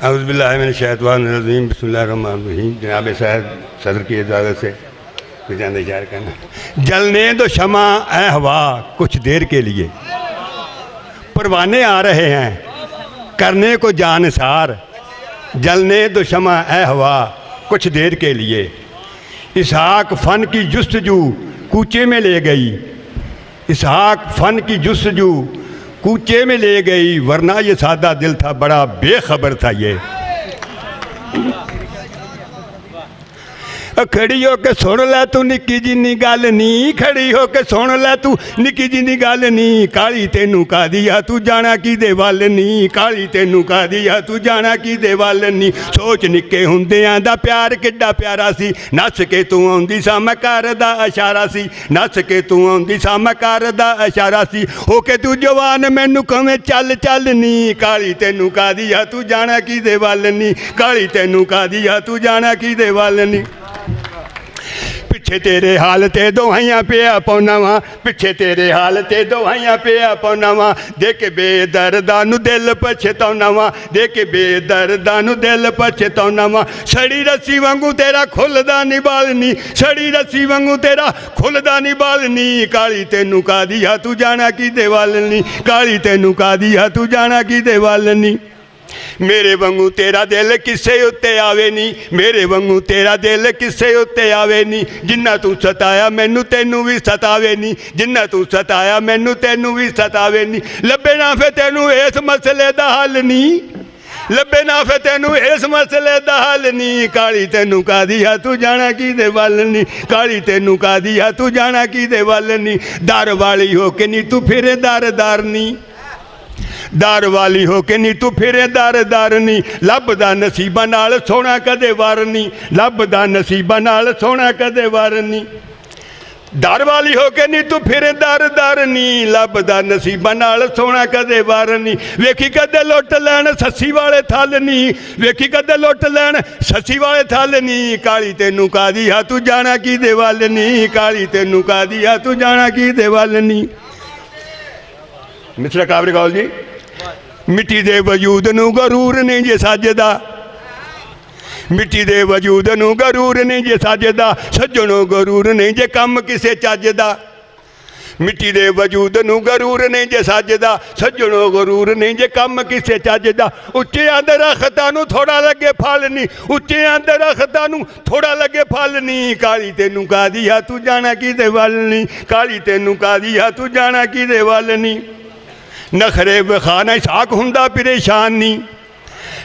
औज़ुबिल्लाहिमिनश्शैतानिर्रजीम बिस्मिल्लाहिर्रहमानिर्रहीम। जनाब साहब सदर की इजाज़त से चंद इशार करना। जलने दो शमा ए हवा कुछ देर के लिए, परवाने आ रहे हैं करने को जानसार। जलने दो शमा ए हवा कुछ देर के लिए, इसहाक फ़न की जुस्तजू कूचे में ले गई। इसहाक फ़न की जुस्तजू कूचे में ले गई, वरना ये सादा दिल था बड़ा बेखबर था ये। खड़ी हो के सुन लै तू निक्की जिन्नी गल नी, खड़ी हो के सुन लै तू निक्की जिन्नी गल नी। काली तेनू कादी आ तू जाना की दे वल नी, काली तेनू कादी आ तू जाना की दे वल नी। सोच निक्के हुंदियां दा प्यार किड्डा प्यारा सी, नस के तू आउंदी सा मैं घर दा इशारा सी। नस के तू आउंदी सा मैं घर दा इशारा सी। हो के तू जवान मैनू कवें चल चल नी, काली तेनू कादी आ तू जाना की दे वल नी, काली तेनू कादी आ तू जाना की दे वल नी। पिछे तेरे हाल ते दोहाइयां पिया पौना वा, पिछे तेरे हाल ते दोहाइयां पिया पौना वा। दे के बेदर्दा नू दिल पछताउना वा, दे के बेदर्दा नू दिल पछताउना वा। सड़ी रस्सी वांगू तेरा खुलदा नी बाल नी, सड़ी रस्सी वांगू तेरा खुलदा नी बाल नी। काली तेनू कादी आ तू जाना की दे वल नी, काली तेनू कादी आ तू जाना की दे वल नी। मेरे वांगू तेरा दिल किसे उत्ते आवे नी, मेरे वांगू तेरा दिल किसे उत्ते आवे नी। जिन्ना तू सताया मैनू तेनू भी सतावे नी, जिन्ना तू सताया मैनू तेनू भी सतावे नी। लब्बे ना फे तेनू इस मसले दा हल नी, लब्बे ना फे तेनू इस मसले दा हल नी। काली तेनू कादी आ तू जाना की दे वल नी, काली तेनू कादी आ तू जाना की दे वल नी। दर वाली हो के नी तू फिरे दर दर नी, दर वाली हो के नी तू फिरे दर दर नी। लभदा नसीबा नाल सोना कदे वार नी, लभदा नसीबा नाल सोना कदे वार नी। दर वाली हो के नी तू फिरे दर दर नी, लभदा नसीबा नाल सोना कदे वार नी। वेखी कदे लुट लैन सस्सी वाले थल नी, वेखी कदे लुट लैन सस्सी वाले थल नी। काली तेनू कादी आ तू जाना की दे वल नी, काली तेनू कादी आ तू जाना की दे वल नी। मिस्टर काबरी कौल जी। मिट्टी दे वजूद नू गरूर नहीं जे सजदा, मिट्टी दे वजूद नू गरूर नहीं जे सजदा। सज्जणों गरूर नहीं जे कम किसे चजदा, मिट्टी दे वजूद नू गरूर नहीं जे सजदा। सज्जणों गरूर नहीं जे कम किसे चजदा। उच्चियां दरख्तां नू थोड़ा लगे फल नी, उच्चियां दरख्तां नू थोड़ा लगे फल नी। काली तेनू कादी आ तू जाना की दे वल नी, काली तेनू कादी आ तू जाना की दे वल नी। नखरे वखाना साक हुंदा परेशान नी,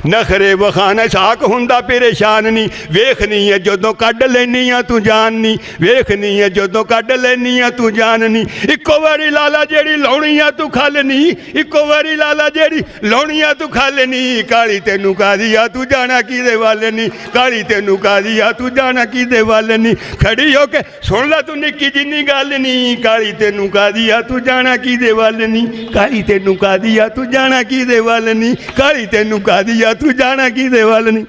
नखरे वखाना साक हुंदा परेशान नी। वेखनी है जदों कढ लैनी आ तू जान नी, वेखनी है जदों कढ लैनी आ तू जान नी। इक्को वारी लाला जेड़ी लाउणी आ तू खल नी, इक्को वारी लाला जेड़ी लाउणी आ तू खल नी। काली तेनू कादी आ तू जाना की दे वल नी, काली तेनू कादी आ तू जाना की दे वल नी। खड़ी हो के सुन ला तू निक्की जिन्नी गल नी, काली तेनू कादी आ तू जाना की दे वल नी, काली तेनू कादी आ तू जाना की दे वल नी, काली तेनू कादी आ तू जाना की दे वल नी।